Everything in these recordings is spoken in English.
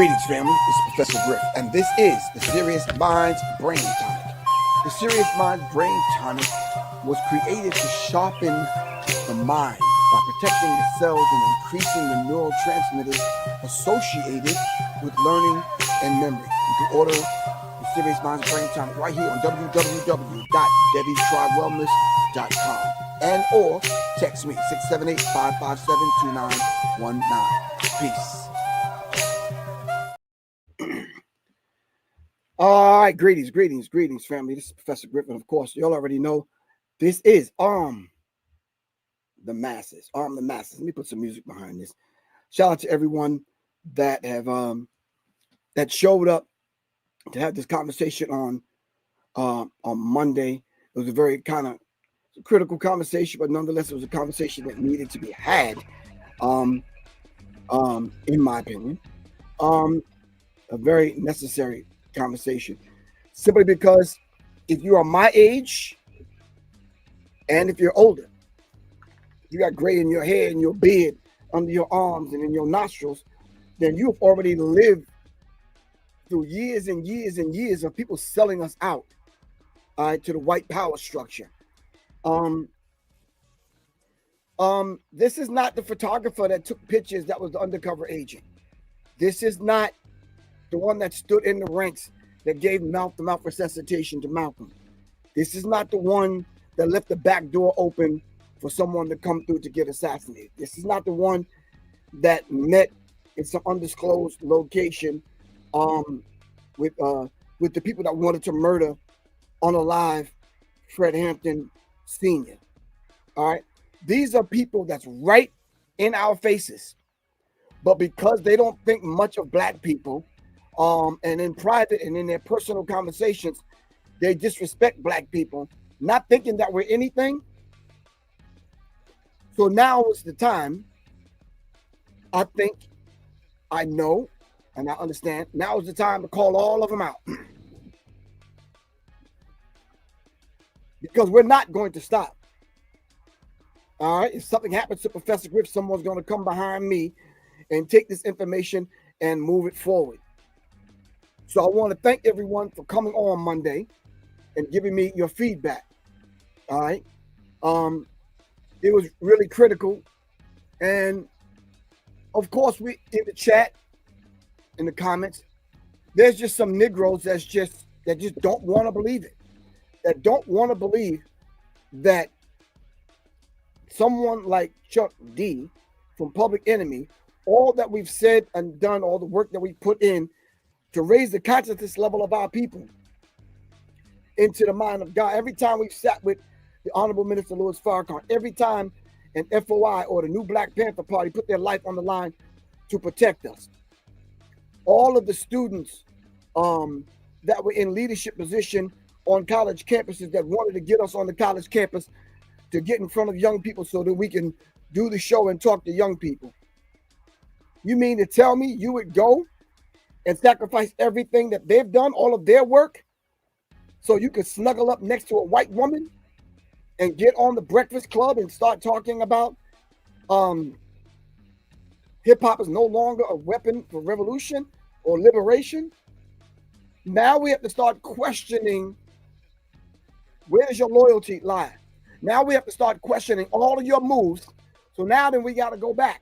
Greetings, family. This is Professor Griff, and this is the Serious Minds Brain Tonic. The Serious Minds Brain Tonic was created to sharpen the mind by protecting the cells and increasing the neurotransmitters associated with learning and memory. You can order the Serious Minds Brain Tonic right here on www.debbiestrywellness.com and or text me 678-557-2919. Peace. All right, greetings, family. This is Professor Griff, and of course, you all already know this is Arm the Masses. Arm the Masses. Let me put some music behind this. Shout out to everyone that have that showed up to have this conversation on Monday. It was a very kind of critical conversation, but nonetheless, it was a conversation that needed to be had. In my opinion, a very necessary conversation, simply because if you are my age and if you're older, you got gray in your hair and your beard, under your arms and in your nostrils, then you've already lived through years and years and years of people selling us out to the white power structure. This is not the photographer that took pictures that was the undercover agent. This is not the one that stood in the ranks that gave mouth-to-mouth resuscitation to Malcolm. This is not the one that left the back door open for someone to come through to get assassinated. This is not the one that met in some undisclosed location with the people that wanted to murder unalive Fred Hampton Sr. All right, these are people that's right in our faces, but because they don't think much of black people, and in private and in their personal conversations, they disrespect black people, not thinking that we're anything. So now is the time. I think, I know, and I understand. Now is the time to call all of them out. Because we're not going to stop. All right. If something happens to Professor Griff, someone's going to come behind me and take this information and move it forward. So I want to thank everyone for coming on Monday and giving me your feedback. All right. It was really critical. And of course, we in the chat, in the comments, there's just some Negroes that just don't want to believe it. That don't want to believe that someone like Chuck D from Public Enemy, all that we've said and done, all the work that we put in to raise the consciousness level of our people into the mind of God. Every time we've sat with the Honorable Minister Louis Farrakhan, every time an FOI or the New Black Panther Party put their life on the line to protect us. All of the students that were in leadership position on college campuses that wanted to get us on the college campus to get in front of young people so that we can do the show and talk to young people. You mean to tell me you would go and sacrifice everything that they've done, all of their work, so you could snuggle up next to a white woman and get on the Breakfast Club and start talking about hip-hop is no longer a weapon for revolution or liberation? Now we have to start questioning, where does your loyalty lie? Now we have to start questioning all of your moves. So now then we got to go back.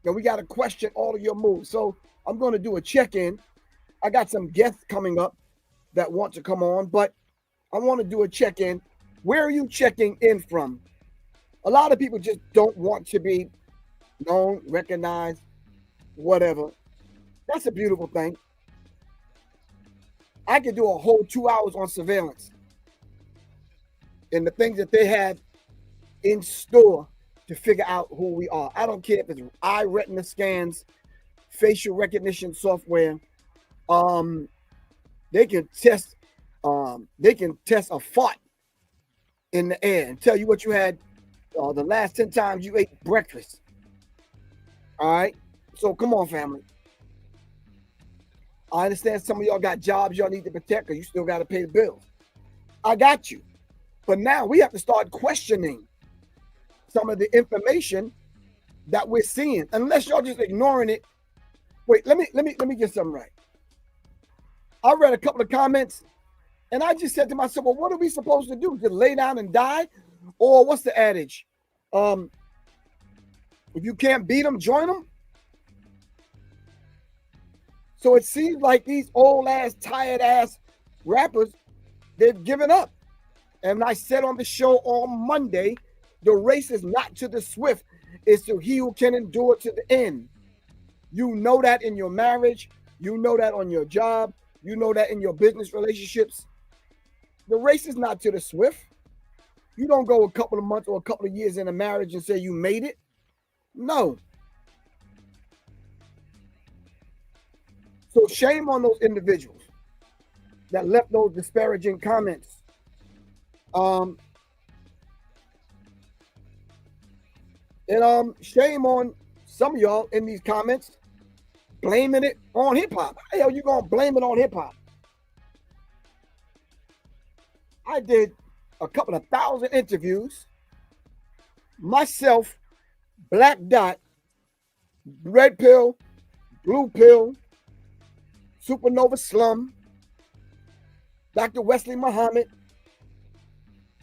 And we got to question all of your moves. So I'm going to do a check-in. I got some guests coming up that want to come on, but I want to do a check-in. Where are you checking in from? A lot of people just don't want to be known, recognized, whatever. That's a beautiful thing. I could do a whole 2 hours on surveillance and the things that they have in store to figure out who we are. I don't care if it's eye retina scans, facial recognition software. They can test a fart in the air and tell you what you had the last 10 times you ate breakfast. All right. So come on, family. I understand some of y'all got jobs y'all need to protect because you still got to pay the bills. I got you. But now we have to start questioning some of the information that we're seeing. Unless y'all just ignoring it Wait, let me get something right. I read a couple of comments and I just said to myself, well, what are we supposed to do? Just lay down and die? Or what's the adage? If you can't beat them, join them. So it seems like these old ass, tired ass rappers, they've given up. And I said on the show on Monday, the race is not to the swift, it's to he who can endure to the end. You know that in your marriage, you know that on your job, you know that in your business relationships. The race is not to the swift. You don't go a couple of months or a couple of years in a marriage and say you made it. No. So shame on those individuals that left those disparaging comments. Shame on some of y'all in these comments blaming it on hip hop. How the hell you gonna blame it on hip hop? I did a couple of thousand interviews. Myself, Black Dot, Red Pill, Blue Pill, Supernova Slum, Dr. Wesley Muhammad.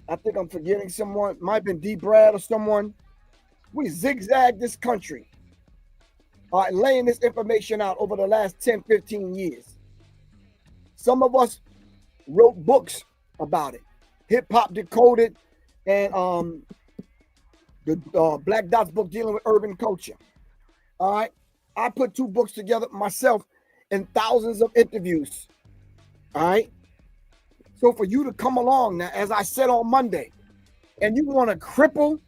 I think I'm forgetting someone. Might have been D. Brad or someone. We zigzagged this country, laying this information out over the last 10, 15 years. Some of us wrote books about it. Hip Hop Decoded and the Black Dot's book dealing with urban culture. All right. I put 2 books together myself and thousands of interviews. All right. So for you to come along now, as I said on Monday, and you want to cripple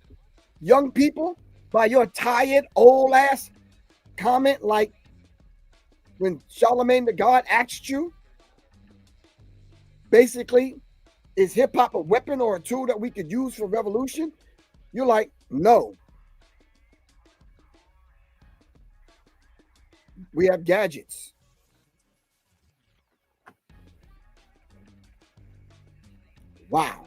young people by your tired old ass comment, like when Charlemagne the God asked you, basically, is hip hop a weapon or a tool that we could use for revolution? You're like, no. We have gadgets. Wow.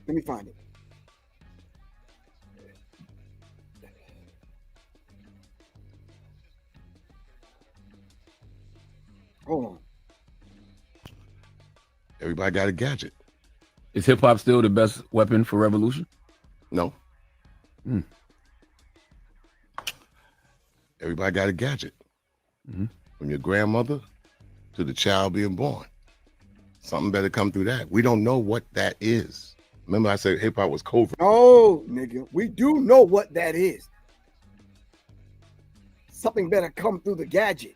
Let me find it. Hold on. Everybody got a gadget. Is hip hop still the best weapon for revolution? No. Everybody got a gadget. From your grandmother to the child being born. Something better come through that. We don't know what that is. Remember I said hip hop was covert. Oh, nigga, we do know what that is. Something better come through the gadget.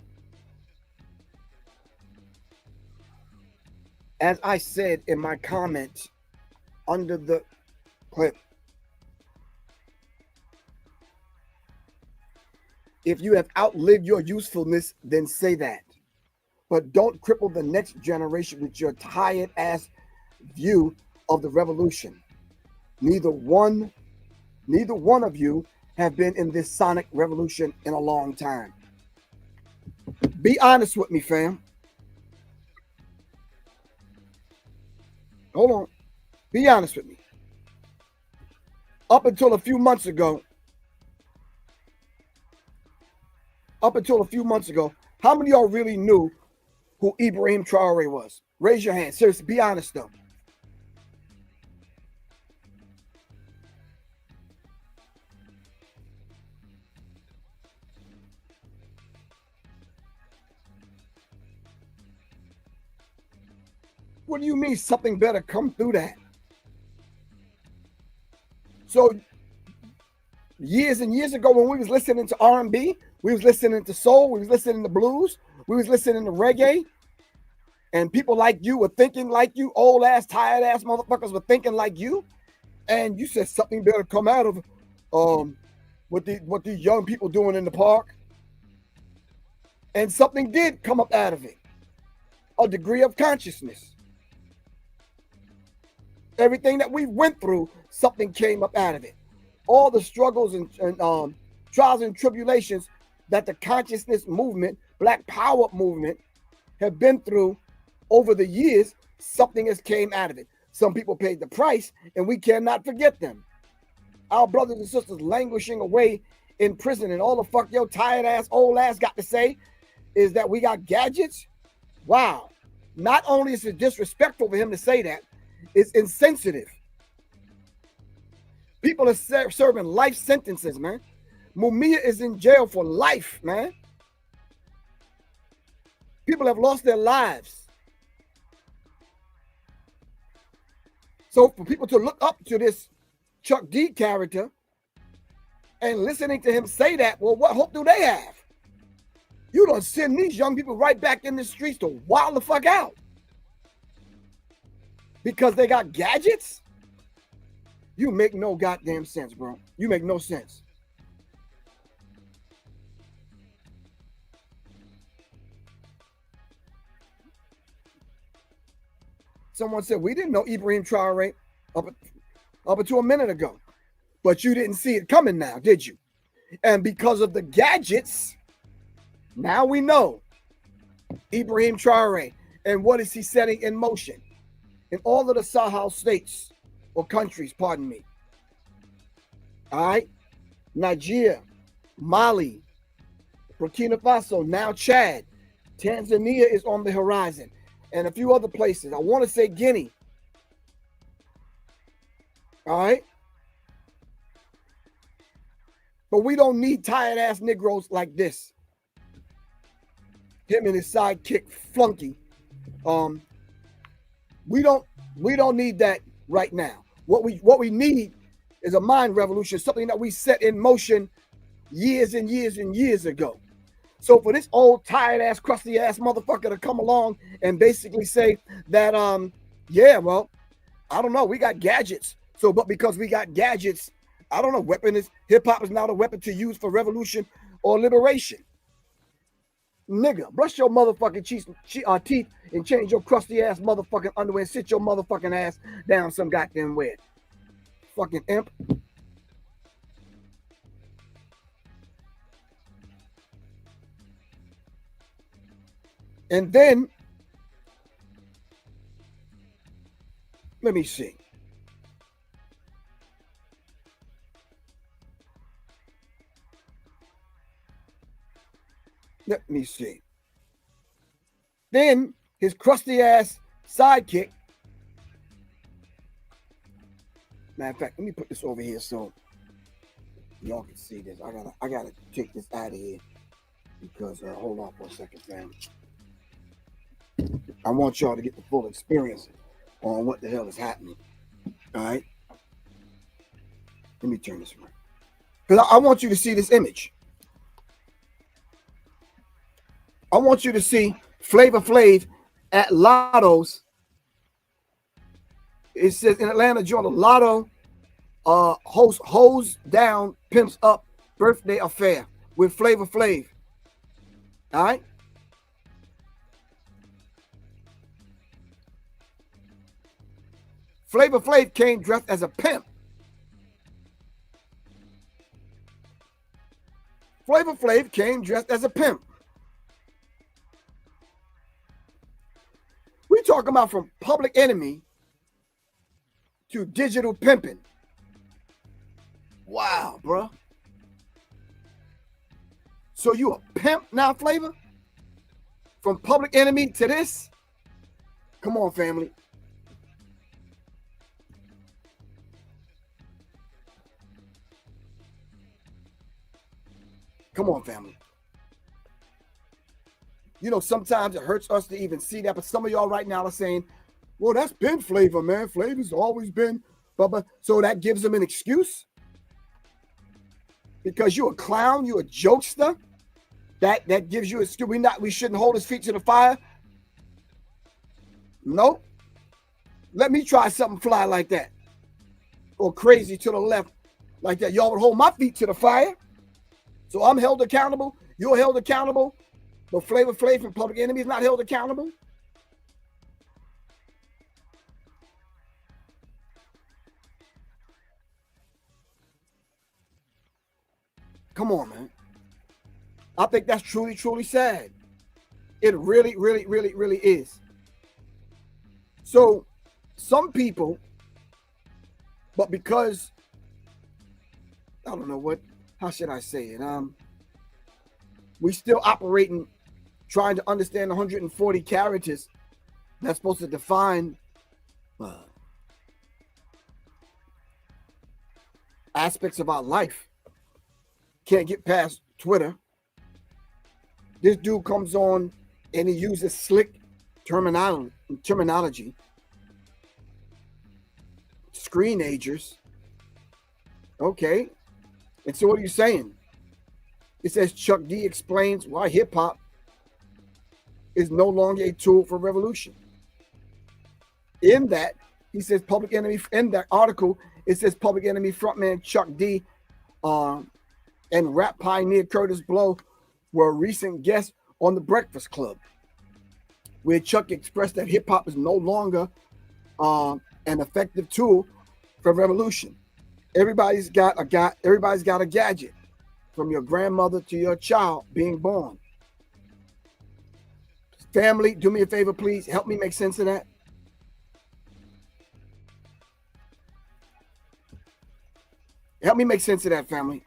As I said in my comment under the clip, if you have outlived your usefulness, then say that. But don't cripple the next generation with your tired ass view of the revolution. Neither one of you have been in this sonic revolution in a long time. Be honest with me, fam. Hold on. Be honest with me. Up until a few months ago, how many of y'all really knew who Ibrahim Traore was? Raise your hand. Seriously, be honest though. What do you mean something better come through that? So years and years ago when we was listening to R&B, we was listening to soul, we was listening to blues, we was listening to reggae, and people like you were thinking like you, old ass, tired ass motherfuckers were thinking like you, and you said something better come out of what these young people doing in the park, and something did come up out of it, a degree of consciousness. Everything that we went through, something came up out of it. All the struggles and trials and tribulations that the consciousness movement, Black Power movement, have been through over the years, something has came out of it. Some people paid the price, and we cannot forget them. our brothers and sisters languishing away in prison, and all the fuck your tired ass, old ass got to say is that we got gadgets? Wow. Not only is it disrespectful for him to say that, it's insensitive. People are serving life sentences, man. Mumia is in jail for life, man. People have lost their lives. So for people to look up to this Chuck D character and listening to him say that, well, what hope do they have? You don't send these young people right back in the streets to wild the fuck out because they got gadgets? You make no goddamn sense, bro. You make no sense. Someone said, we didn't know Ibrahim Traore up until a minute ago. But you didn't see it coming now, did you? And because of the gadgets, now we know Ibrahim Traore and what is he setting in motion in all of the Sahel states or countries, pardon me. All right? Nigeria, Mali, Burkina Faso, now Chad. Tanzania is on the horizon. And a few other places. I want to say Guinea. All right? But we don't need tired ass Negroes like this. Him and his sidekick Flunky. We don't need that right now. What we need is a mind revolution, something that we set in motion years and years and years ago. So for this old tired ass, crusty ass motherfucker to come along and basically say that, yeah, well, I don't know, we got gadgets. So, but because we got gadgets, I don't know, hip hop is now the weapon to use for revolution or liberation. Nigga, brush your motherfucking teeth and change your crusty ass motherfucking underwear and sit your motherfucking ass down some goddamn where. Fucking imp. And then, let me see. Let me see. Then his crusty ass sidekick. Matter of fact, let me put this over here so y'all can see this. I gotta take this out of here because hold on for a second, fam. I want y'all to get the full experience on what the hell is happening. All right. Let me turn this around. Because I want you to see this image. I want you to see Flavor Flav at Lotto's. It says in Atlanta, Georgia, Lotto hosts Hoes Down, Pimps Up birthday affair with Flavor Flav. All right. Flavor Flav came dressed as a pimp. Flavor Flav came dressed as a pimp. We talking about from Public Enemy to digital pimping. Wow, bro. So you a pimp now, Flavor? From Public Enemy to this? Come on, family. Come on, family. You know, sometimes it hurts us to even see that, but some of y'all right now are saying, well, that's been Flavor, man. Flavor's always been, but so that gives him an excuse? Because you're a clown, you're a jokester? That gives you an excuse. We shouldn't hold his feet to the fire? Nope. Let me try something fly like that. Or crazy to the left like that. Y'all would hold my feet to the fire? So I'm held accountable. You're held accountable. But Flavor Flav from Public Enemy is not held accountable. Come on, man. I think that's truly, truly sad. It really, really, really, really is. So some people, but because I don't know how should I say it? We still operating, trying to understand 140 characters that's supposed to define aspects of our life. Can't get past Twitter. This dude comes on and he uses slick terminology. Screenagers. Okay. And so what are you saying? It says Chuck D explains why hip hop is no longer a tool for revolution. In that, he says Public Enemy, in that article, it says Public Enemy frontman Chuck D and rap pioneer Kurtis Blow were recent guests on The Breakfast Club, where Chuck expressed that hip hop is no longer an effective tool for revolution. Everybody's got a gadget, from your grandmother to your child being born. Family, do me a favor, please. Help me make sense of that. Help me make sense of that, family.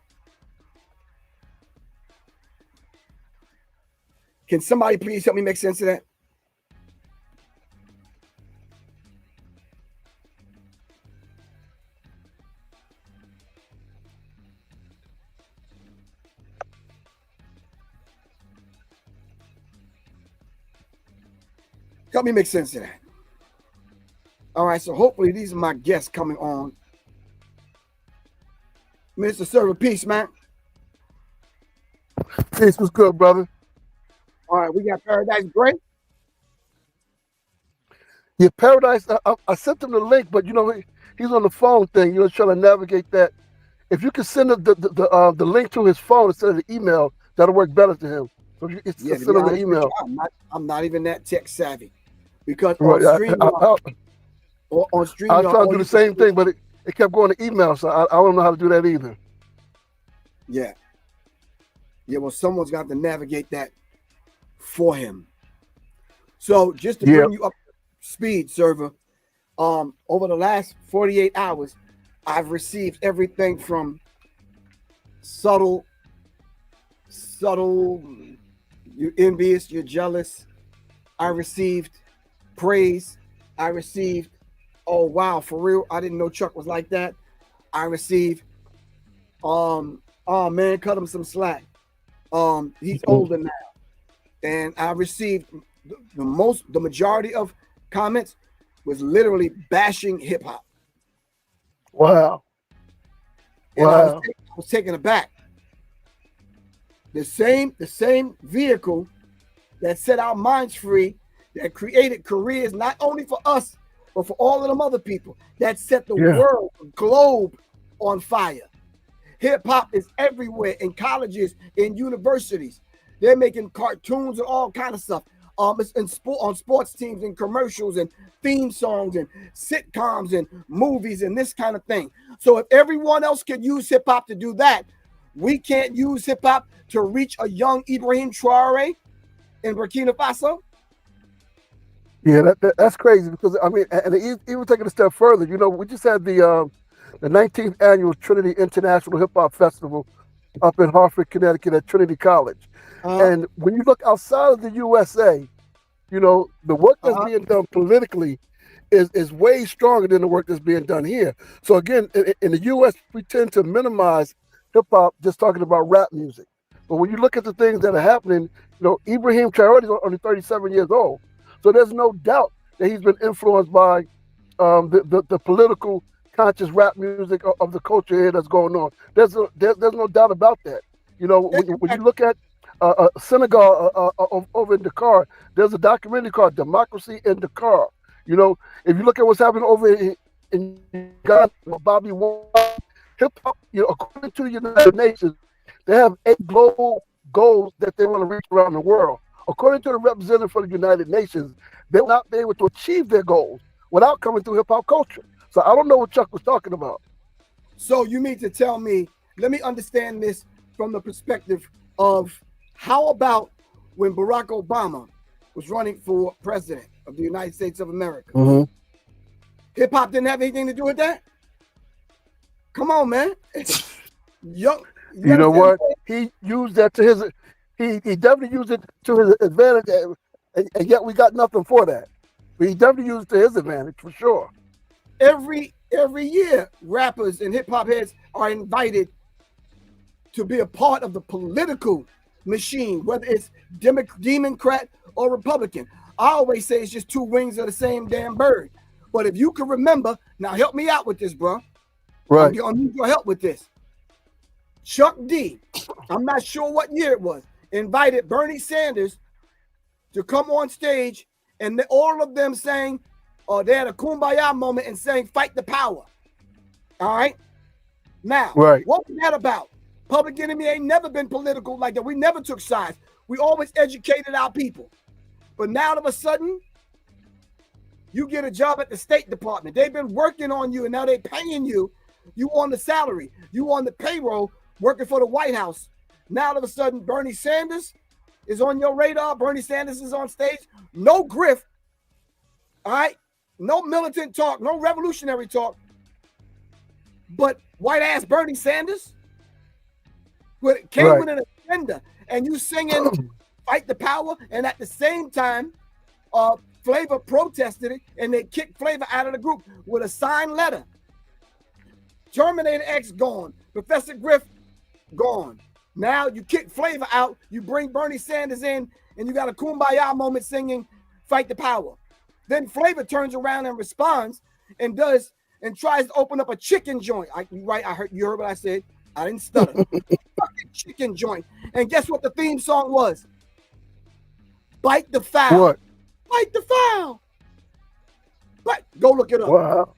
Can somebody please help me make sense of that? Help me make sense of that. All right, so hopefully these are my guests coming on. Mr. Server, peace, man. Peace was good, brother. All right, we got Paradise Gray. Yeah, Paradise. I sent him the link, but you know he's on the phone thing. You know, trying to navigate that. If you can send the link to his phone instead of the email, that'll work better to him. So you send him the email. I'm not even that tech savvy, because right, on StreamYard, I was trying to do the same thing, but it kept going to email, so I don't know how to do that either. Yeah. Well, someone's got to navigate that for him. So just to bring you up to speed, Server, over the last 48 hours, I've received everything from subtle, you're envious, you're jealous. I received praise. I received, oh wow, for real, I didn't know Chuck was like that. I received, oh man, cut him some slack. He's older now. And I received the majority of comments was literally bashing hip hop. Wow. And I was taken aback. The same vehicle that set our minds free, that created careers not only for us, but for all of them other people, that set the world, the globe on fire. Hip hop is everywhere, in colleges, in universities. They're making cartoons and all kind of stuff. It's on sports teams and commercials and theme songs and sitcoms and movies and this kind of thing. So if everyone else can use hip hop to do that, we can't use hip hop to reach a young Ibrahim Traore in Burkina Faso. Yeah, that's crazy, because I mean, and even taking a step further, you know, we just had the 19th annual Trinity International Hip Hop Festival up in Hartford, Connecticut at Trinity College. And when you look outside of the USA, you know, the work that's being done politically is way stronger than the work that's being done here. So again, in the US, we tend to minimize hip hop just talking about rap music. But when you look at the things that are happening, you know, Ibrahim Traore is only 37 years old. So there's no doubt that he's been influenced by the political conscious rap music of the culture here that's going on. There's no doubt about that. You know, when you look at Senegal over in Dakar, there's a documentary called Democracy in Dakar. You know, if you look at what's happening over in Ghana, Bobby Wine, hip hop, you know, according to the United Nations, they have 8 global goals that they want to reach around the world. According to the representative for the United Nations, they will not be able to achieve their goals without coming through hip hop culture. So I don't know what Chuck was talking about. So you mean to tell me, let me understand this from the perspective of, how about when Barack Obama was running for president of the United States of America? Hip hop didn't have anything to do with that? Come on, man. Young, You know understand what? He used that to his. He definitely used it to his advantage, and yet we got nothing for that. But he definitely used it to his advantage for sure. Every year, rappers and hip hop heads are invited to be a part of the political machine, whether it's Democrat or Republican. I always say it's just two wings of the same damn bird. But if you can remember, now help me out with this, bro. Right. I'm gonna need your help with this. Chuck D, I'm not sure what year it was, invited Bernie Sanders to come on stage, and all of them sang, they had a kumbaya moment and sang "Fight the Power." All right. Now, what was that about? Public Enemy ain't never been political like that. We never took sides. We always educated our people. But now all of a sudden, you get a job at the State Department. They've been working on you, and now they're paying you. You on the salary. You on the payroll, working for the White House. Now all of a sudden, Bernie Sanders is on your radar. Bernie Sanders is on stage. No grift. All right? No militant talk. No revolutionary talk. But white-ass Bernie Sanders came with an agenda. And you singing Fight the Power, and at the same time, Flavor protested it, and they kicked Flavor out of the group with a signed letter. Terminator X gone. Professor Griff gone. Now you kick Flavor out, you bring Bernie Sanders in, and you got a kumbaya moment singing Fight the Power. Then Flavor turns around and responds and tries to open up a chicken joint. You heard what I said. I didn't stutter. Fucking chicken joint. And guess what the theme song was? Bite the Foul. What? Bite the Foul. But go look it up. Wow.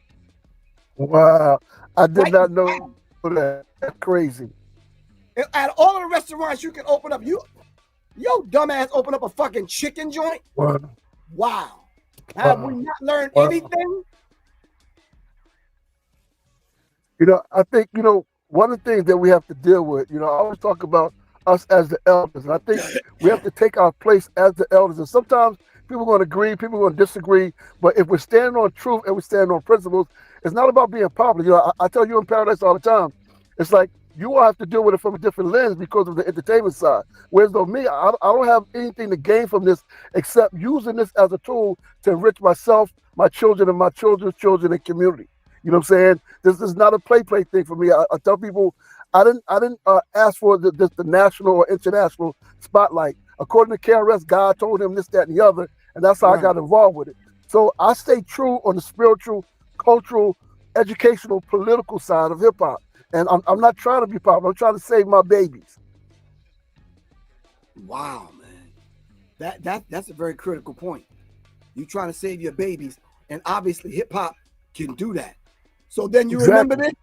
Wow. I did not know that. That's crazy. At all of the restaurants you can open up, yo dumbass open up a fucking chicken joint. Wow. Have we not learned anything? You know, I think, one of the things that we have to deal with, I always talk about us as the elders. And I think we have to take our place as the elders. And sometimes people are going to agree, people are going to disagree. But if we're standing on truth and we stand on principles, it's not about being popular. I tell you in Paradise all the time, it's like you all have to deal with it from a different lens because of the entertainment side. Whereas though me, I don't have anything to gain from this except using this as a tool to enrich myself, my children, and my children's children and community. You know what I'm saying? This is not a play thing for me. I tell people I didn't ask for the national or international spotlight. According to KRS, God told him this, that, and the other, and that's how I got involved with it. So I stay true on the spiritual, cultural, educational, political side of hip hop. And I'm not trying to be popular. I'm trying to save my babies. Wow, man. That's a very critical point. You trying to save your babies, and obviously hip hop can do that. So then you remember this?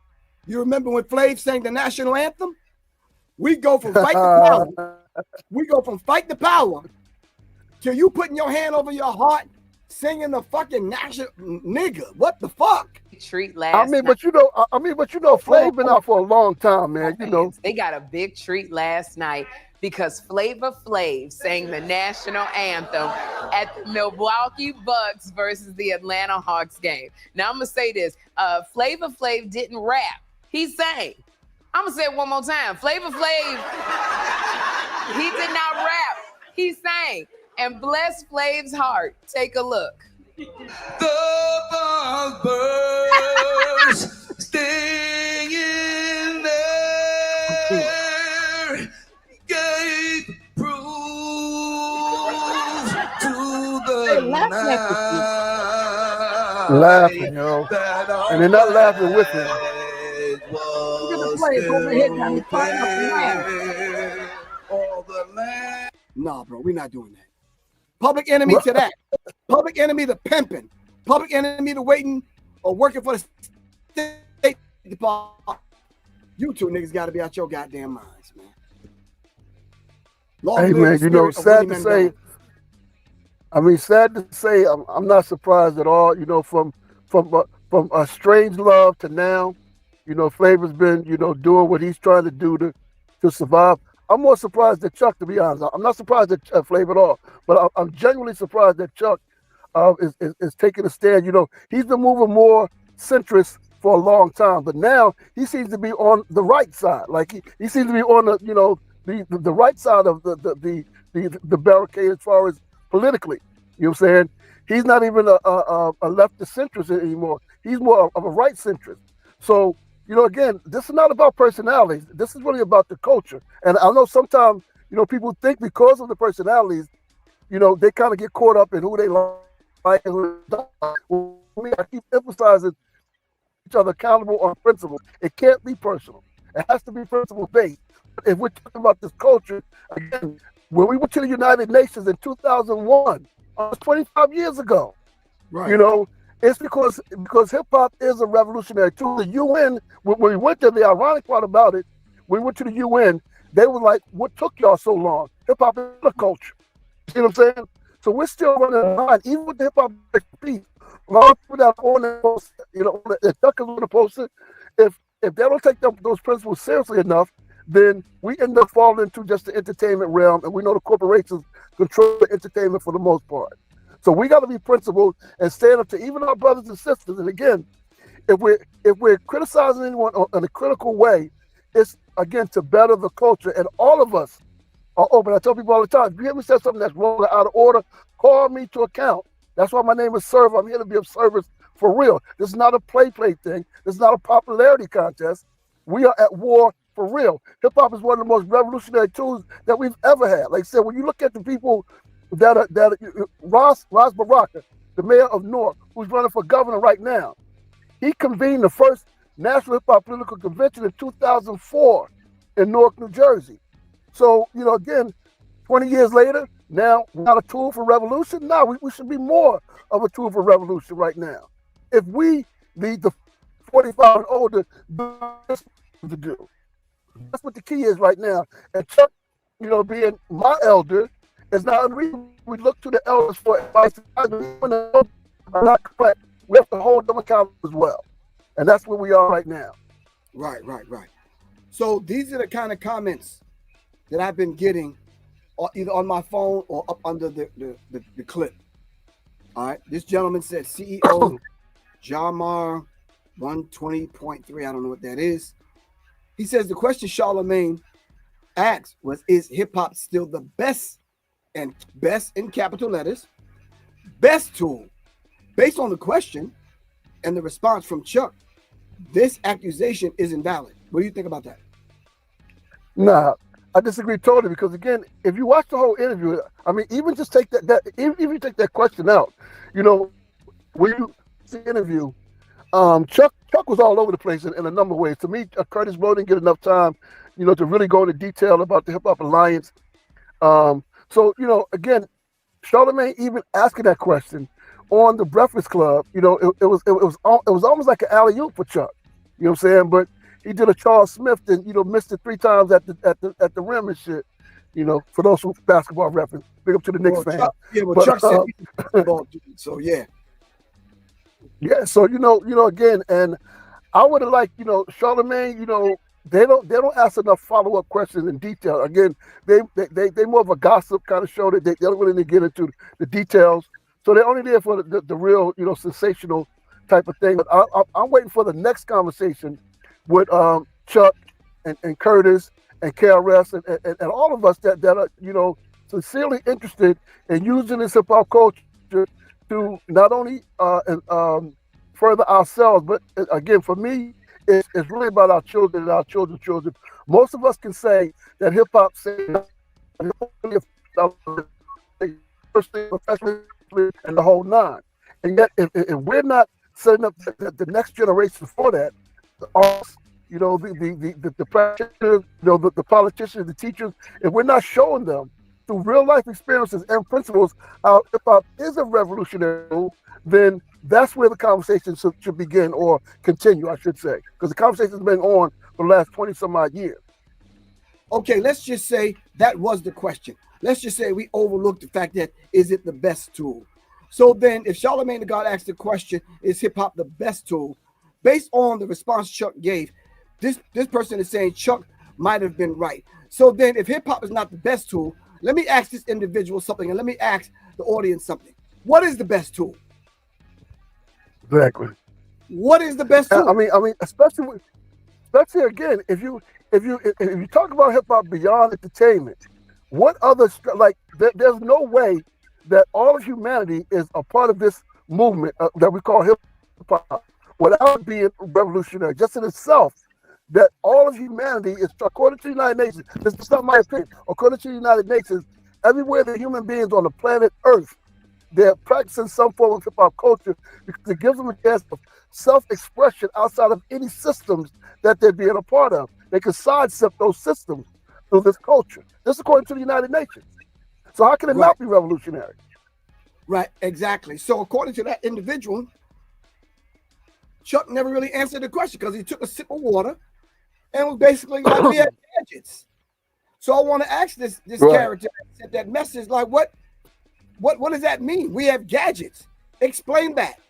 You remember when Flav sang the national anthem? We go from Fight the Power. We go from Fight the Power to you putting your hand over your heart, singing the fucking national nigga. What the fuck? Treat last night. But Flav been out for a long time, man. They got a big treat last night because Flavor Flav sang the national anthem at the Milwaukee Bucks versus the Atlanta Hawks game. Now I'm gonna say this: Flavor Flav didn't rap; he sang. I'm gonna say it one more time. Flavor Flav, he did not rap; he sang. And bless Flav's heart. Take a look. The birds staying there gave proof to the night. Laughing, yo. And they're not laughing with him. Nah, bro, we're not doing that. Public Enemy to that. Public Enemy to pimping. Public Enemy to waiting or working for the State Department. You two niggas got to be out your goddamn minds, man. Hey, man, sad to say, I'm not surprised at all, from a strange love to now, Flavor's been, doing what he's trying to do to survive. I'm more surprised at Chuck, to be honest. I'm not surprised at Flav at all, but I'm genuinely surprised that Chuck is taking a stand. He's been moving more centrist for a long time, but now he seems to be on the right side. Like he seems to be on the, you know, the right side of the barricade as far as politically. You know what I'm saying? He's not even a leftist centrist anymore. He's more of a right centrist. So, you know, again, this is not about personalities. This is really about the culture. And I know sometimes, you know, people think because of the personalities, you know, they kind of get caught up in who they like and who they don't like. Well, I keep emphasizing each other accountable on principle. It can't be personal. It has to be principle based. If we're talking about this culture, again, when we went to the United Nations in 2001, 25 years ago, Right. you know, it's because hip hop is a revolutionary tool. The UN, when we went there, the ironic part about it, we went to the UN, they were like, "What took y'all so long? Hip hop is a culture." You know what I'm saying? So we're still running a line, even with the hip hop piece. A lot of people that are on the post, you know, the Tuckers on the poster, if they don't take those principles seriously enough, then we end up falling into just the entertainment realm, and we know the corporations control the entertainment for the most part. So we got to be principled and stand up to even our brothers and sisters. And again, if we're criticizing anyone in a critical way, it's again to better the culture. And all of us are open. I tell people all the time, if you hear me say something that's wrong or out of order, call me to account. That's why my name is Server. I'm here to be of service for real. This is not a play thing. This is not a popularity contest. We are at war for real. Hip hop is one of the most revolutionary tools that we've ever had. Like I said, when you look at the people that are Ras Baraka, the mayor of Newark, who's running for governor right now, he convened the first National Hip Hop Political Convention in 2004 in Newark, New Jersey. So, you know, again, 20 years later, now we're not a tool for revolution. No, we should be more of a tool for revolution right now. If we, the 45 and older, do this to do. That's what the key is right now. And Chuck, you know, being my elder, is not unreasonable. We look to the elders for advice. When the elders are not correct, we have to hold them accountable as well. And that's where we are right now. Right. So these are the kind of comments that I've been getting either on my phone or up under the clip. All right. This gentleman said CEO Jamar 120.3. I don't know what that is. He says the question Charlemagne asked was, is hip hop still the best, and best in capital letters, best tool? Based on the question and the response from Chuck, this accusation is invalid. What do you think about that? Nah, I disagree totally, because again, if you watch the whole interview, I mean, even just take that even if you take that question out, you know, when you see the interview, Chuck was all over the place in a number of ways. To me, Kurtis Blow didn't get enough time, you know, to really go into detail about the Hip Hop Alliance. So, you know, again, Charlemagne even asking that question on the Breakfast Club, you know, it was almost like an alley-oop for Chuck. You know what I'm saying? But he did a Charles Smith and, you know, missed it 3 times at the rim and shit. You know, for those who basketball reference, big up to the Knicks fan. Chuck said so yeah. Yeah, so you know, again, and I would have liked, you know, Charlemagne, you know, they don't ask enough follow-up questions in detail. Again, they more of a gossip kind of show that they don't really get into the details. So they're only there for the real, you know, sensational type of thing. But I'm waiting for the next conversation with Chuck and Kurtis and KRS and all of us that are, you know, sincerely interested in using this hip hop culture to not only further ourselves, but again, for me, it's really about our children and our children's children. Most of us can say that hip hop saved and the whole nine. And yet, if we're not setting up the next generation for that, the artists, you know, the practitioners, you know, the politicians, the teachers, if we're not showing them through real life experiences and principles how hip hop is a revolutionary tool, then that's where the conversation should begin, or continue, I should say, because the conversation has been on for the last 20 some odd years. Okay, let's just say that was the question. Let's just say we overlooked the fact that, is it the best tool? So then if Charlemagne the God asked the question, is hip hop the best tool? Based on the response Chuck gave, this person is saying Chuck might have been right. So then if hip hop is not the best tool, let me ask this individual something, and let me ask the audience something. What is the best tool? Exactly. What is the best tool? I mean, especially again, if you talk about hip hop beyond entertainment, what other like there's no way that all of humanity is a part of this movement that we call hip hop without being revolutionary. Just in itself, that all of humanity is, according to the United Nations, this is not my opinion, according to the United Nations, everywhere the human beings on the planet Earth, they're practicing some form of hip hop culture because it gives them a chance of self-expression outside of any systems that they're being a part of. They can sidestep those systems through this culture. This is according to the United Nations. So how can it not be revolutionary? Right, exactly. So according to that individual, Chuck never really answered the question because he took a sip of water and was basically like, we have gadgets. So I want to ask this character that sent that message, like, what does that mean? We have gadgets. Explain that.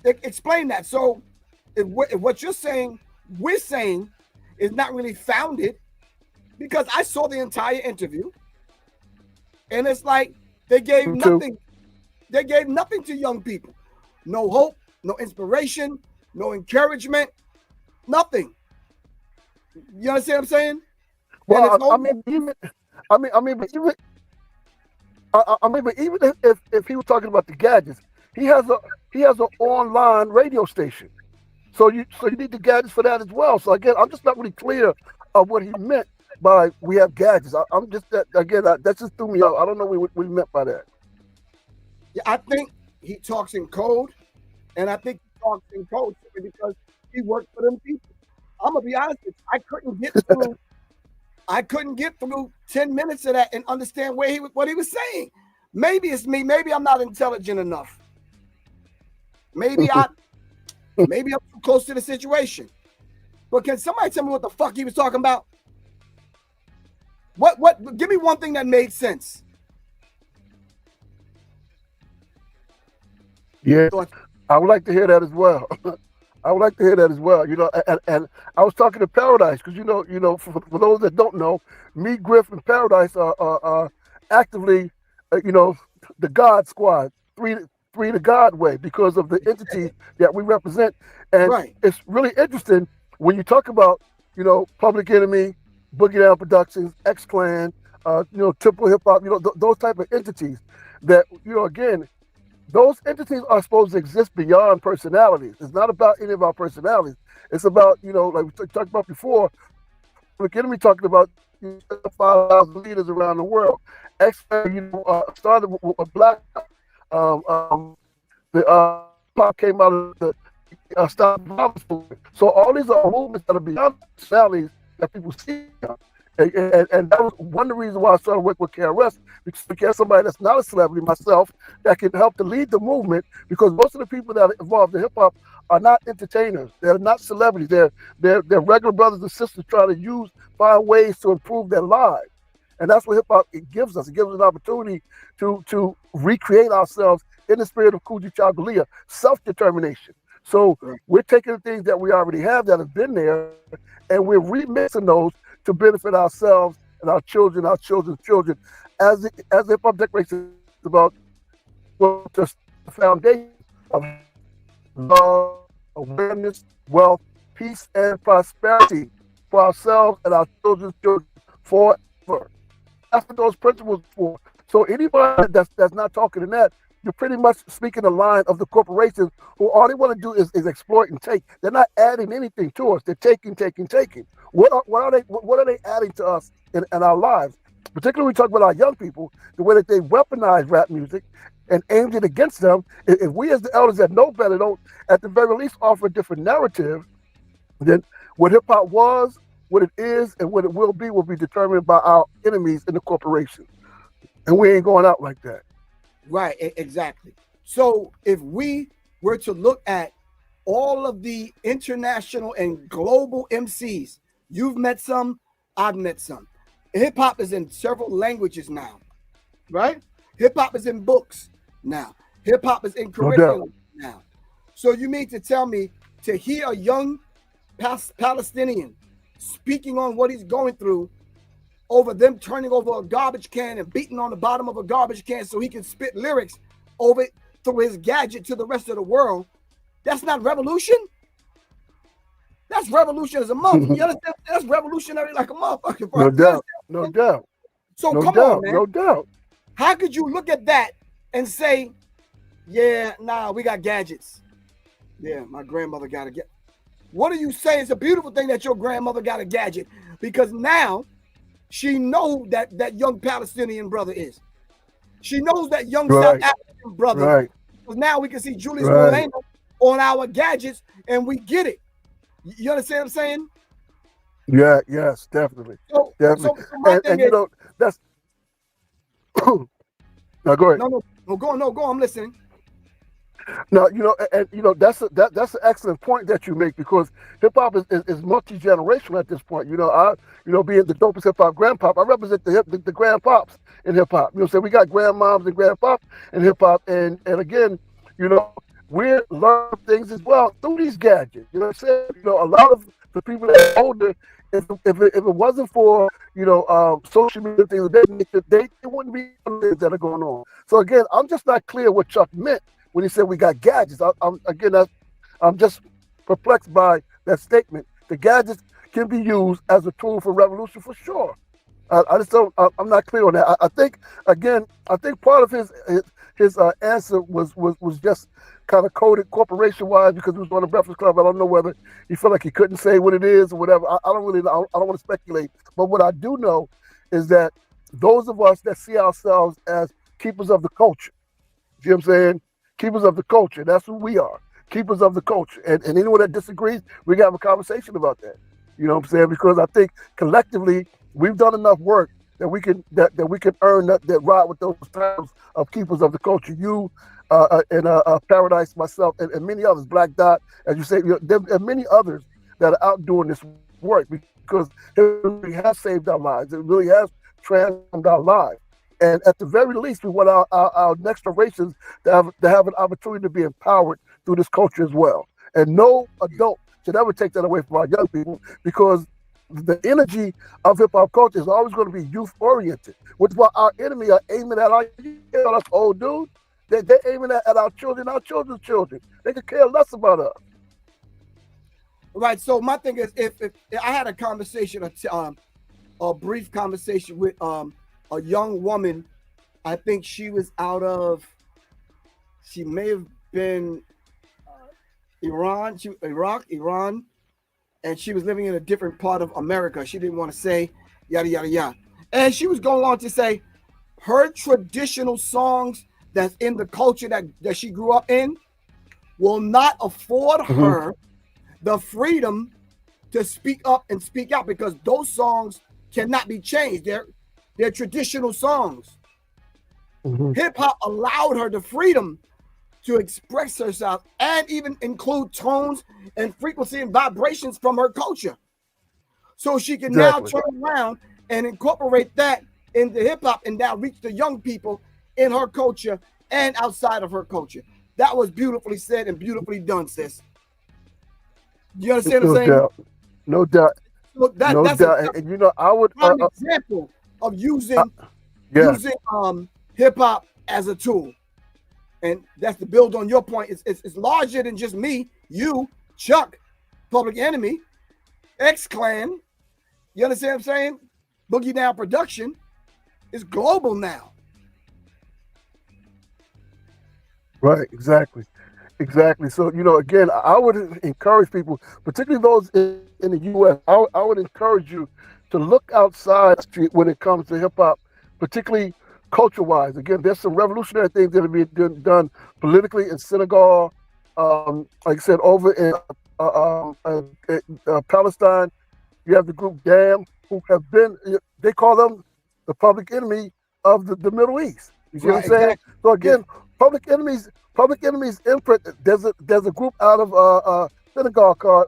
Explain that. So if what you're saying, we're saying, is not really founded, because I saw the entire interview, and it's like they gave nothing. They gave nothing to young people. No hope, no inspiration, no encouragement, nothing. You understand what I'm saying? Well, but even if he was talking about the gadgets, he has an online radio station. So you need the gadgets for that as well. So again, I'm just not really clear of what he meant by we have gadgets. I'm just that just threw me off. I don't know what he meant by that. Yeah, I think he talks in code, and I think he talks in code because he worked for them people. I'm gonna be honest with you, I couldn't get through 10 minutes of that and understand what he was saying. Maybe it's me. Maybe I'm not intelligent enough. Maybe I'm too close to the situation. But can somebody tell me what the fuck he was talking about? What? Give me one thing that made sense. Yeah, I would like to hear that as well. I would like to hear that as well. You know, and I was talking to Paradise because you know, for those that don't know, me, Griff, and Paradise are actively, the God Squad, three the God way, because of the entity that we represent. And it's really interesting when you talk about, Public Enemy, Boogie Down Productions, X Clan, Triple Hip Hop, those type of entities that, again, those entities are supposed to exist beyond personalities. It's not about any of our personalities. It's about, like we talked about before, Public Enemy talking about 5,000 leaders around the world. X started with a black. The pop came out of the stop violence movement. So all these are movements that are beyond personalities that people see. And that was one of the reasons why I started working with KRS, because we have somebody that's not a celebrity, myself, that can help to lead the movement, because most of the people that are involved in hip hop are not entertainers. They're not celebrities. They're regular brothers and sisters trying to find ways to improve their lives. And that's what hip hop gives us. It gives us an opportunity to recreate ourselves in the spirit of Kuji Chagalia, self-determination. So we're taking the things that we already have that have been there, and we're remixing those to benefit ourselves and our children, our children's children. As the hip hop declaration is about the foundation of love, awareness, wealth, peace, and prosperity for ourselves and our children's children forever. That's what those principles are for. So anybody that's not talking in that, you're pretty much speaking the line of the corporations who all they want to do is exploit and take. They're not adding anything to us. They're taking. What are they adding to us in our lives? Particularly when we talk about our young people, the way that they weaponize rap music and aimed it against them. If we as the elders that know better don't, at the very least, offer a different narrative, then what hip hop was, what it is, and what it will be determined by our enemies in the corporation. And we ain't going out like that. Right, exactly. So if we were to look at all of the international and global MCs, you've met some, I've met some. Hip hop is in several languages now, right? Hip hop is in books now. Hip hop is in curriculum now. So you mean to tell me to hear a young Palestinian speaking on what he's going through over them turning over a garbage can and beating on the bottom of a garbage can so he can spit lyrics over it through his gadget to the rest of the world, That's not revolution. That's revolution as a month. You understand? That's revolutionary like a motherfucker. Bro. No doubt. No doubt. So No come doubt. on, man. No doubt. How could you look at that and say, yeah, nah, we got gadgets. Yeah, my grandmother got a gadget. What are you saying? It's a beautiful thing that your grandmother got a gadget, because now she knows that young Palestinian brother is. She knows that young South African brother. Right. Because now we can see Julius Right. Malema on our gadgets and we get it. You understand what I'm saying? Yeah, yes, definitely. So, Definitely. so my And thing you is, know, that's now go ahead. no, go. I'm listening. No, you know, and you know that's an excellent point that you make, because hip hop is multi-generational at this point. You know, being the dopest hip hop grandpop, I represent the grandpops in hip hop. You know, so we got grandmoms and grandpops in hip hop, and again, you know, we're learning things as well through these gadgets. You know what I'm saying? You know, a lot of the people that are older, if it wasn't for, you know, social media things, they wouldn't be things that are going on. So again, I'm just not clear what Chuck meant when he said we got gadgets. I'm just perplexed by that statement. The gadgets can be used as a tool for revolution for sure. I just don't. I'm not clear on that. I think part of his answer was just kind of coded corporation wise, because he was on the Breakfast Club. I don't know whether he felt like he couldn't say what it is or whatever. I don't really know. I don't want to speculate. But what I do know is that those of us that see ourselves as keepers of the culture, you know what I'm saying? Keepers of the culture. That's who we are. Keepers of the culture. And anyone that disagrees, we can have a conversation about that. You know what I'm saying? Because I think collectively we've done enough work that we can earn that ride with those titles of keepers of the culture. You and Paradise, myself, and many others, Black Dot, as you say, you know, there are many others that are out doing this work, because it really has saved our lives. It really has transformed our lives. And at the very least, we want our next generations to have an opportunity to be empowered through this culture as well. And no adult should ever take that away from our young people, because the energy of hip hop culture is always going to be youth oriented, which is what our enemy are aiming at us old dudes. They're aiming at our children, our children's children. They could care less about us. Right. So my thing is, if I had a conversation, a brief conversation with a young woman, I think she was she may have been Iran, Iran, and she was living in a different part of America. She didn't want to say yada yada yada, and she was going on to say her traditional songs that's in the culture that she grew up in will not afford her the freedom to speak up and speak out, because those songs cannot be changed. They're traditional songs. Hip hop allowed her the freedom to express herself and even include tones and frequency and vibrations from her culture. So she can now turn around and incorporate that into hip hop and now reach the young people in her culture and outside of her culture. That was beautifully said and beautifully done, sis. You understand what I'm saying? No doubt. Look, that's and you know, I would an example of using hip hop as a tool. And that's to build on your point. It's larger than just me, you, Chuck, Public Enemy, X-Clan. You understand what I'm saying? Boogie Down Production is global now. Right, exactly. So, you know, again, I would encourage people, particularly those in the U.S., I would encourage you to look outside the street when it comes to hip hop, particularly culture-wise. Again, there's some revolutionary things that are being done politically in Senegal, like I said, over in Palestine. You have the group DAM, who have been, they call them the public enemy of the Middle East. You see what I'm saying? Exactly. So again, Public Enemy's imprint. There's a group out of Senegal called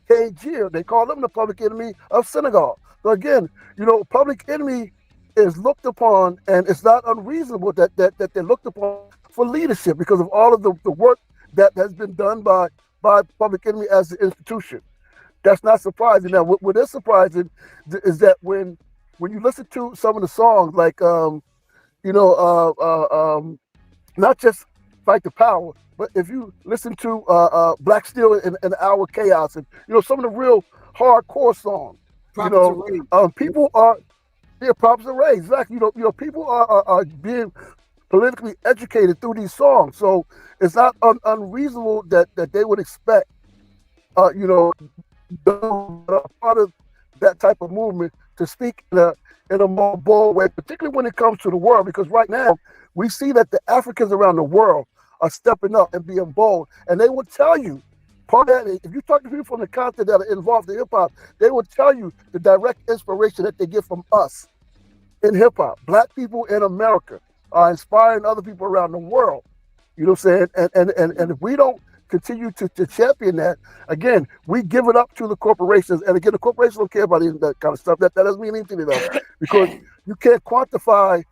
KG. They call them the Public Enemy of Senegal. So again, you know, Public Enemy is looked upon, and it's not unreasonable that they're looked upon for leadership because of all of the work that has been done by Public Enemy as an institution. That's not surprising. Now, what is surprising is that when you listen to some of the songs, like not just fight the power. But if you listen to Black Steel and Our Chaos, and some of the real hardcore songs, people are props and raised. Exactly. People are being politically educated through these songs, so it's not unreasonable that they would expect, those that are part of that type of movement to speak in a more bold way, particularly when it comes to the world, because right now we see that the Africans around the world are stepping up and being bold, and they will tell you, part of that, if you talk to people from the continent that are involved in hip-hop, they will tell you the direct inspiration that they get from us in hip-hop. Black people in America are inspiring other people around the world. You know what I'm saying? And if we don't continue to champion that, again, we give it up to the corporations. And again, the corporations don't care about that kind of stuff. That doesn't mean anything to them, because you can't quantify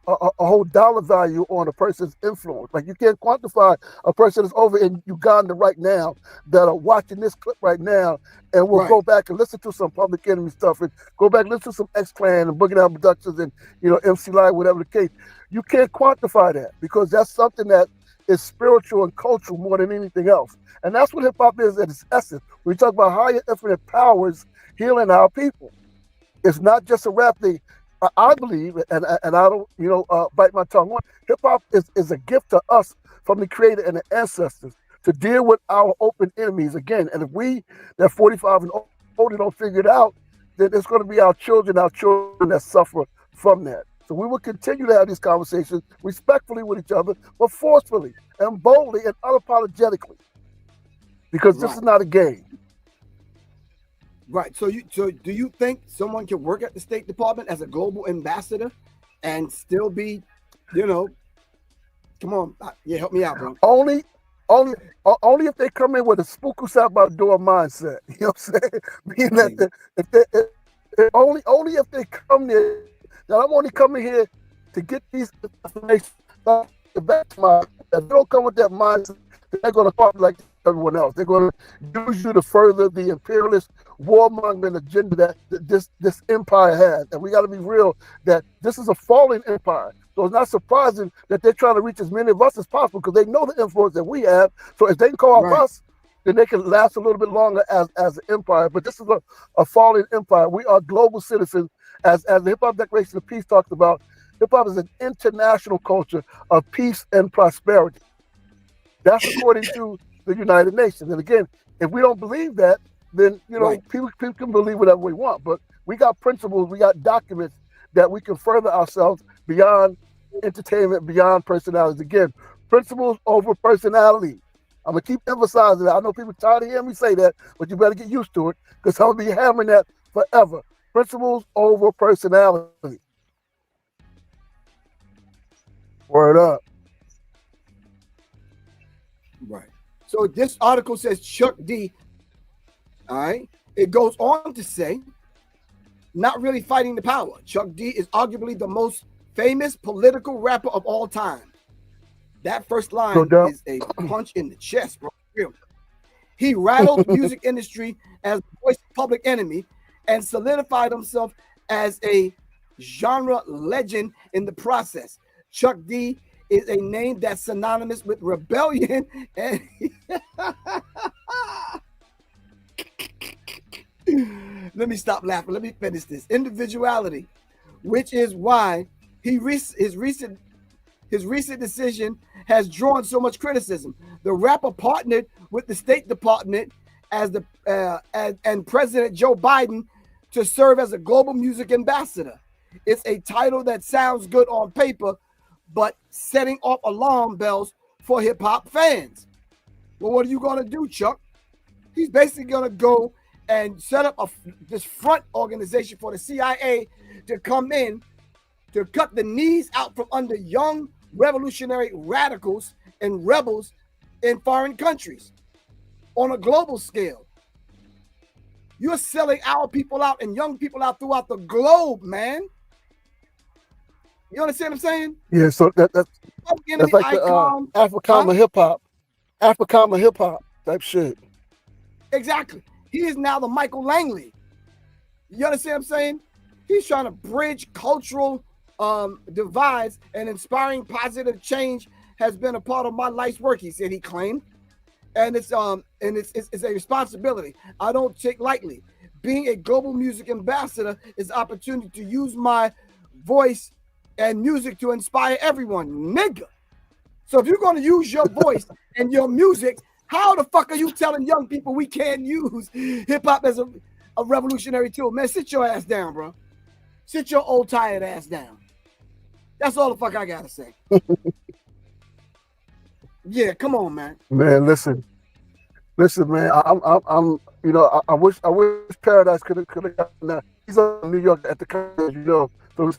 a whole dollar value on a person's influence. Like, you can't quantify a person that's over in Uganda right now that are watching this clip right now and will go back and listen to some Public Enemy stuff and go back and listen to some X-Clan and Boogie Down Productions and MC Live, whatever the case. You can't quantify that, because that's something that is spiritual and cultural more than anything else. And that's what hip hop is at its essence. We talk about higher infinite powers healing our people. It's not just a rap thing. I believe, and I don't, bite my tongue. Hip hop is a gift to us from the Creator and the ancestors to deal with our open enemies again. And if we, that 45 and older, don't figure it out, then it's going to be our children that suffer from that. So we will continue to have these conversations respectfully with each other, but forcefully and boldly and unapologetically, because this is not a game. Right. So do you think someone can work at the State Department as a global ambassador and still be, come on, help me out, bro. Only if they come in with a spook us out by the door mindset. You know what I'm saying? Meaning that only if they come there. Now, I'm only coming here to get these information back to my. If they don't come with that mindset, they're going to talk like everyone else. They're going to use you to further the imperialist warmongering agenda that this empire has. And we got to be real that this is a falling empire. So it's not surprising that they're trying to reach as many of us as possible, because they know the influence that we have. So if they can call off us, then they can last a little bit longer as an empire. But this is a falling empire. We are global citizens. As the Hip Hop Declaration of Peace talks about, hip hop is an international culture of peace and prosperity. That's according to the United Nations. And again, if we don't believe that, then people can believe whatever we want. But we got principles, we got documents that we can further ourselves beyond entertainment, beyond personalities. Again, principles over personality. I'm gonna keep emphasizing that. I know people tired of hearing me say that, but you better get used to it, because I'm gonna be hammering that forever. Principles over personality. Word up. Right. So this article says Chuck D. All right. It goes on to say, not really fighting the power. Chuck D is arguably the most famous political rapper of all time. That first line is a punch in the chest, bro. Real. He rattled the music industry as the voice of Public Enemy and solidified himself as a genre legend in the process. Chuck D is a name that's synonymous with rebellion and let me stop laughing. Let me finish this. Individuality, which is why his recent decision has drawn so much criticism. The rapper partnered with the State Department and President Joe Biden to serve as a global music ambassador. It's a title that sounds good on paper, but setting off alarm bells for hip hop fans. Well, what are you going to do, Chuck? He's basically going to go and set up this front organization for the CIA to come in to cut the knees out from under young revolutionary radicals and rebels in foreign countries on a global scale. You're selling our people out and young people out throughout the globe, man. You understand what I'm saying? Yeah, so that's like icon, the Africana hip hop type shit. Exactly. He is now the Michael Langley. You understand what I'm saying? He's trying to bridge cultural divides and inspiring positive change has been a part of my life's work, he said, he claimed. And it's a responsibility I don't take lightly. Being a global music ambassador is an opportunity to use my voice and music to inspire everyone, nigga. So if you're going to use your voice and your music, how the fuck are you telling young people we can't use hip hop as a revolutionary tool? Man, sit your ass down, bro. Sit your old tired ass down. That's all the fuck I gotta say. Yeah, come on, man. Man, listen, man. I'm you know, I wish Paradise could have gotten that. He's in New York at the college, you know, so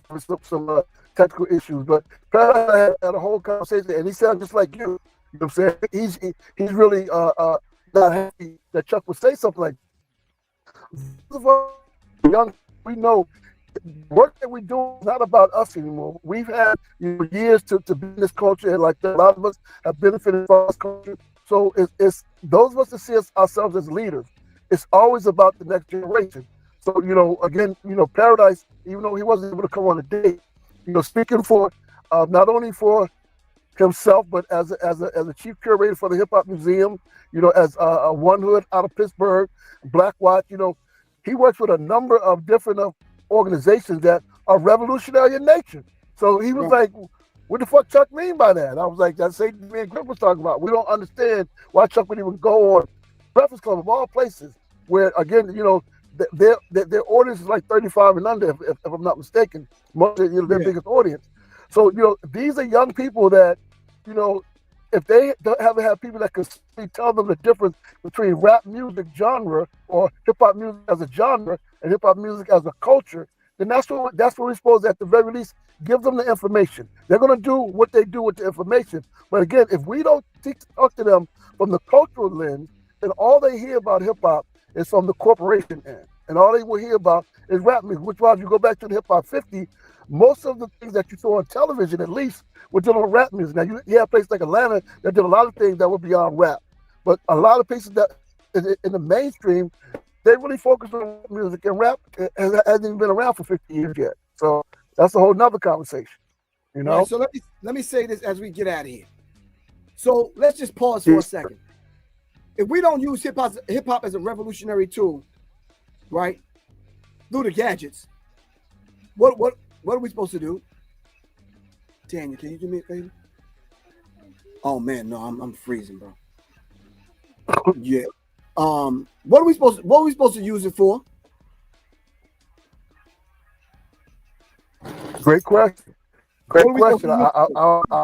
some technical issues. But Paradise had a whole conversation, and he sounded just like you. You know what I'm saying? He's really not happy that Chuck would say something like, young, we know work that we do is not about us anymore. We've had years to be in this culture, and like a lot of us have benefited from this culture. So it's those of us that see ourselves as leaders. It's always about the next generation. So again, Paradise, even though he wasn't able to come on a date, speaking for not only for himself but as a chief curator for the Hip Hop Museum, as a One Hood out of Pittsburgh, Black Watch, he works with a number of different organizations that are revolutionary in nature. So he was like, what the fuck Chuck mean by that? And I was like, that's the same thing Griff was talking about. We don't understand why Chuck would even go on Breakfast Club of all places, where again, their audience is like 35 and under, if I'm not mistaken, most of their biggest audience. So these are young people that, if they haven't had people that can tell them the difference between rap music genre or hip hop music as a genre and hip hop music as a culture, then that's what we're supposed to, at the very least, give them the information. They're going to do what they do with the information. But again, if we don't talk to them from the cultural lens, then all they hear about hip hop is from the corporation end. And all they will hear about is rap music, which, while if you go back to the Hip Hop 50, most of the things that you saw on television, at least, were dealing with rap music. Now, you have places like Atlanta that did a lot of things that were beyond rap. But a lot of places that in the mainstream, they really focus on rap music, and rap hasn't even been around for 50 years yet. So that's a whole nother conversation, Right, so let me say this as we get out of here. So let's just pause for a second. If we don't use hip hop as a revolutionary tool, right, through the gadgets, what are we supposed to do? Daniel, can you do me a favor? Oh man, no, I'm freezing, bro. Yeah. What are we supposed to use it for? Great question. Great question. I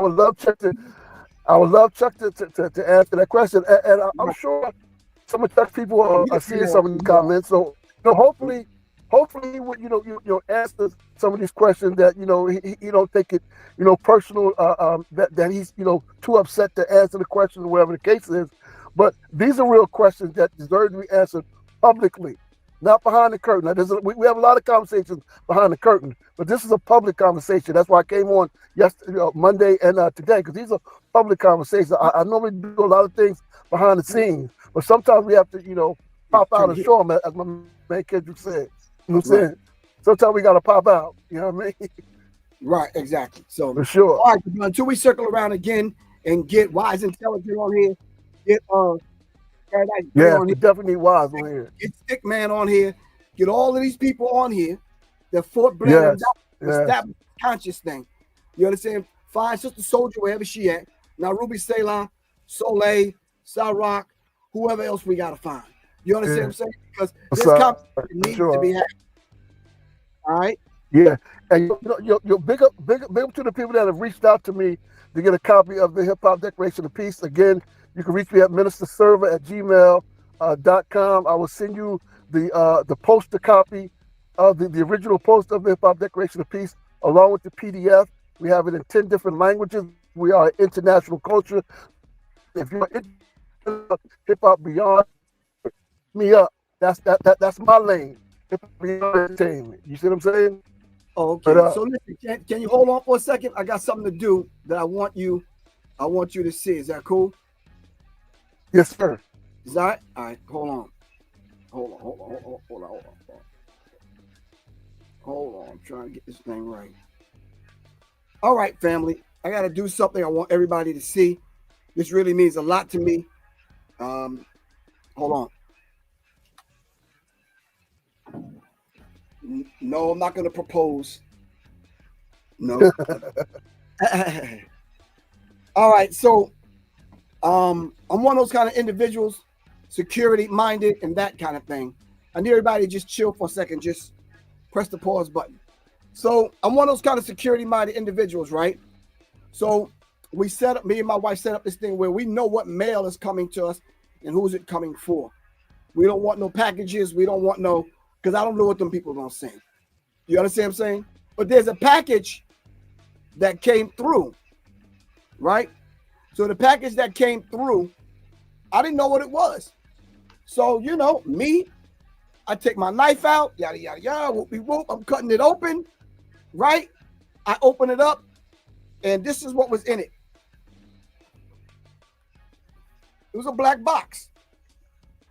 would love Chuck to answer that question. And I'm sure some of Chuck's people are seeing some of the comments. So hopefully you'll answer some of these questions that he don't take it personal, that he's too upset to answer the question or whatever the case is. But these are real questions that deserve to be answered publicly, not behind the curtain. Now, we have a lot of conversations behind the curtain, but this is a public conversation. That's why I came on yesterday, Monday, and today, because these are public conversations. I normally do a lot of things behind the scenes, but sometimes we have to pop out and show them, as my man Kendrick said. You know what I'm saying? Sometimes we got to pop out. You know what I mean? Right, exactly. So for sure. All right, until we circle around again and get Wise Intelligent on here, get yeah, we definitely Wise on here. Get Stickman on here. Get all of these people on here that fought Blair and established conscious thing. You understand? Find Sister Soldier wherever she at. Now Ruby Ceylon, Soleil, Rock, whoever else we gotta find. You understand what I'm saying? Because this conversation needs to be happening. All right. Yeah, and you're big up to the people that have reached out to me to get a copy of the Hip Hop Declaration of Peace. Again, you can reach me at ministerserver@gmail.com. I will send you the poster copy of the original poster of the Hip Hop Declaration of Peace, along with the PDF. We have it in 10 different languages. We are international culture. If you're hip hop beyond, me up. That's my lane. Hip hop beyond entertainment. You see what I'm saying? Oh, okay. So listen, can you hold on for a second? I got something to do that I want you to see. Is that cool? Yes, sir. Is that all right? Hold on. Hold on. I'm trying to get this thing right. All right, family. I got to do something I want everybody to see. This really means a lot to me. Hold on. No, I'm not going to propose. No. All right. So I'm one of those kind of individuals, security minded and that kind of thing. I need everybody to just chill for a second. Just press the pause button. So I'm one of those kind of security minded individuals, right? So we set up, me and my wife set up this thing where we know what mail is coming to us and who's it coming for. We don't want no packages. We don't want no, because I don't know what them people are going to send. You understand what I'm saying? But there's a package that came through, right? So the package that came through, I didn't know what it was. So, you know, me, I take my knife out, yada, yada, yada, whoop, whoop, I'm cutting it open, right? I open it up, and this is what was in it. It was a black box.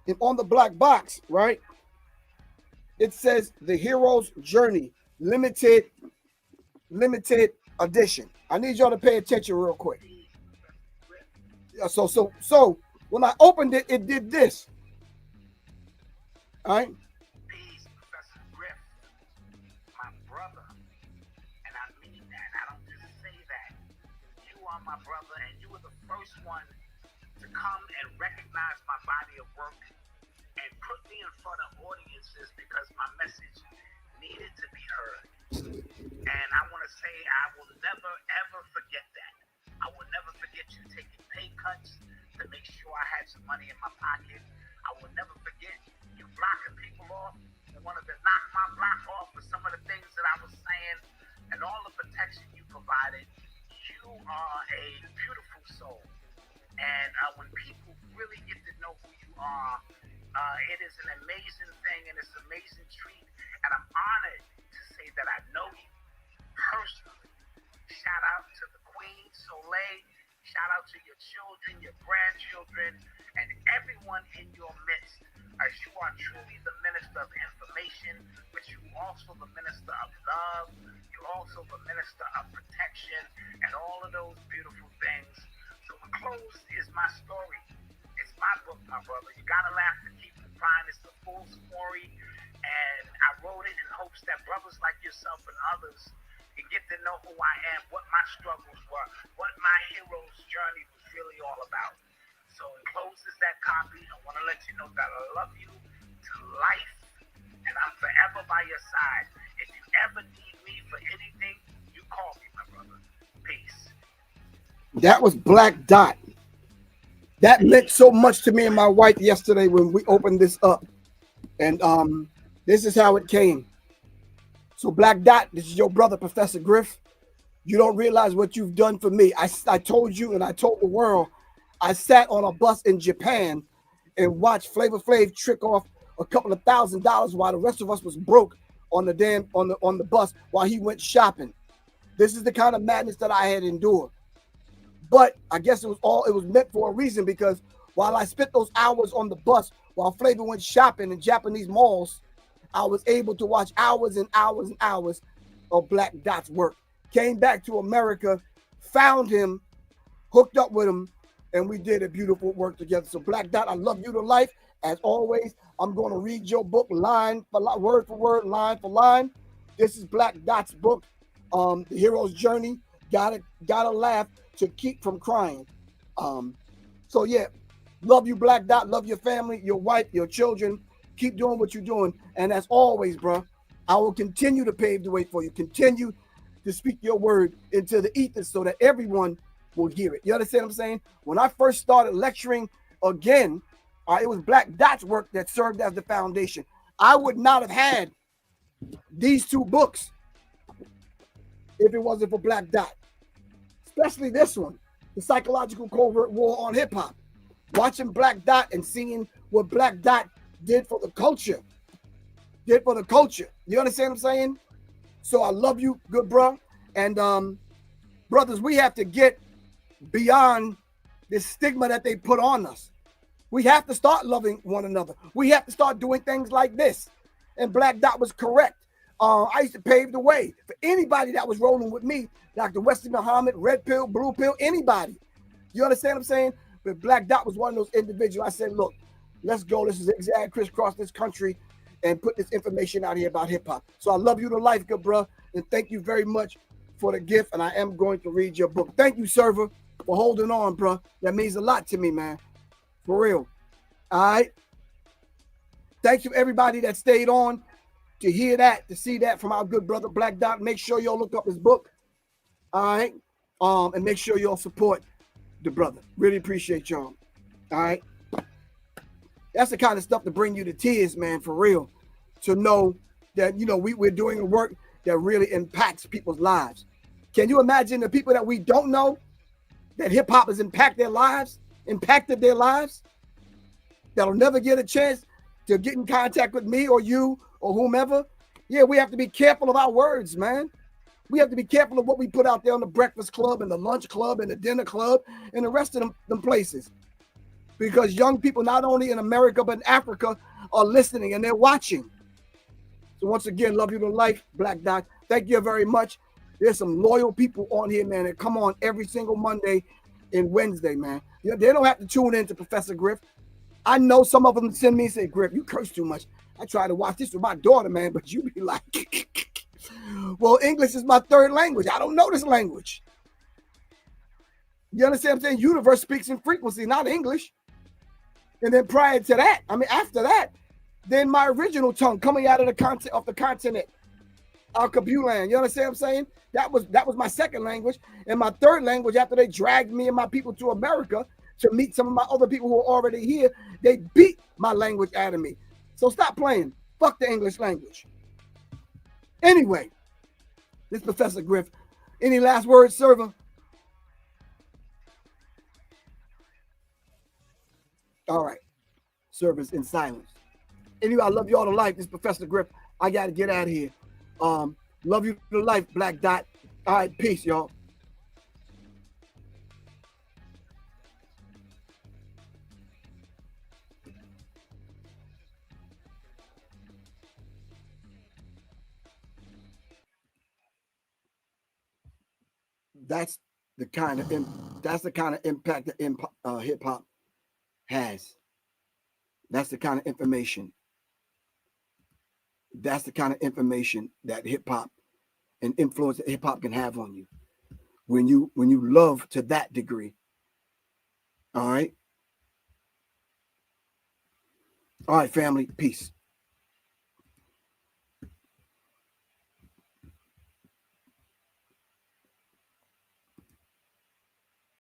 And on the black box, right, it says The Hero's Journey, limited edition. I need y'all to pay attention real quick. So when I opened it, it did this. All right. Peace, Professor Griff, my brother, and I mean that. I don't just say that. You are my brother, and you were the first one to come and recognize my body of work and put me in front of audiences because my message needed to be heard. And I want to say I will never, ever forget that. I will never forget you taking pay cuts to make sure I had some money in my pocket. I will never forget you blocking people off who wanted to knock my block off for some of the things that I was saying and all the protection you provided. You are a beautiful soul. And when people really get to know who you are, it is an amazing thing and it's an amazing treat. And I'm honored to say that I know you personally. Shout out to the Queen, Soleil. Shout out to your children, your grandchildren, and everyone in your midst. As you are truly the minister of information, but you also the minister of love. You're also the minister of protection and all of those beautiful things. So Enclosed is my story. It's my book, my brother. You gotta laugh to keep it fine. It's the full story. And I wrote it in hopes that brothers like yourself and others can get to know who I am, what my struggles were, what my hero's journey was really all about. So Enclosed is that copy. I want to let you know that I love you to life, and I'm forever by your side. If you ever need me for anything, you call me, my brother. Peace. That was Black Dot. That meant so much to me and my wife yesterday when we opened this up. And this is how it came. So Black Dot, this is your brother, Professor Griff. You don't realize what you've done for me. I told you and I told the world, I sat on a bus in Japan and watched Flavor Flav trick off a couple of $1,000s while the rest of us was broke on the bus while he went shopping. This is the kind of madness that I had endured. But I guess it was meant for a reason, because while I spent those hours on the bus while Flavor went shopping in Japanese malls, I was able to watch hours and hours and hours of Black Dot's work. Came back to America, found him, hooked up with him, and we did a beautiful work together. So Black Dot, I love you to life. As always, I'm going to read your book line for line, word for word, line for line. This is Black Dot's book, The Hero's Journey. Gotta laugh to keep from crying. So yeah, love you, Black Dot. Love your family, your wife, your children. Keep doing what you're doing. And as always, bro, I will continue to pave the way for you. Continue to speak your word into the ether so that everyone will hear it. You understand what I'm saying? When I first started lecturing again, it was Black Dot's work that served as the foundation. I would not have had these two books if it wasn't for Black Dot. Especially this one, The Psychological Covert War on Hip Hop. Watching Black Dot and seeing what Black Dot did for the culture. You understand what I'm saying? So I love you, good bro. And brothers, we have to get beyond this stigma that they put on us. We have to start loving one another. We have to start doing things like this. And Black Dot was correct. I used to pave the way for anybody that was rolling with me, Dr. Wesley Muhammad, Red Pill, Blue Pill, anybody. You understand what I'm saying? But Black Dot was one of those individuals. I said, look, let's go. Let's zigzag, crisscross this country and put this information out here about hip hop. So I love you to life, good bro. And thank you very much for the gift. And I am going to read your book. Thank you, server, for holding on, bro. That means a lot to me, man. For real. All right. Thank you, everybody that stayed on to hear that, to see that from our good brother Black Dot. Make sure y'all look up his book. All right. And make sure y'all support the brother. Really appreciate y'all. All right. That's the kind of stuff to bring you to tears, man, for real. To know that, you know, we're doing a work that really impacts people's lives. Can you imagine the people that we don't know that hip hop has impacted their lives, that'll never get a chance to get in contact with me or you or whomever? Yeah, we have to be careful of our words, man. We have to be careful of what we put out there on the Breakfast Club and the Lunch Club and the Dinner Club and the rest of them places. Because young people, not only in America, but in Africa, are listening and they're watching. So once again, love you to life, Black Dot. Thank you very much. There's some loyal people on here, man, that come on every single Monday and Wednesday, man. You know, they don't have to tune in to Professor Griff. I know some of them send me and say, Griff, you curse too much. I try to watch this with my daughter, man, but you be like, well, English is my third language. I don't know this language. You understand what I'm saying? Universe speaks in frequency, not English. And then prior to that, after that, then my original tongue coming out of the continent, our Kabulan. You understand what I'm saying? That was my second language. And my third language, after they dragged me and my people to America to meet some of my other people who are already here, they beat my language out of me. So stop playing. Fuck the English language. Anyway, this Professor Griff. Any last words, server? All right. Servers in silence. Anyway, I love you all to life. This is Professor Griff. I got to get out of here. Love you to life, Black Dot. All right, peace, y'all. That's the kind of impact that hip hop has. That's the kind of information. That's the kind of information that hip hop and influence that hip hop can have on you. When you love to that degree. All right. All right, family. Peace.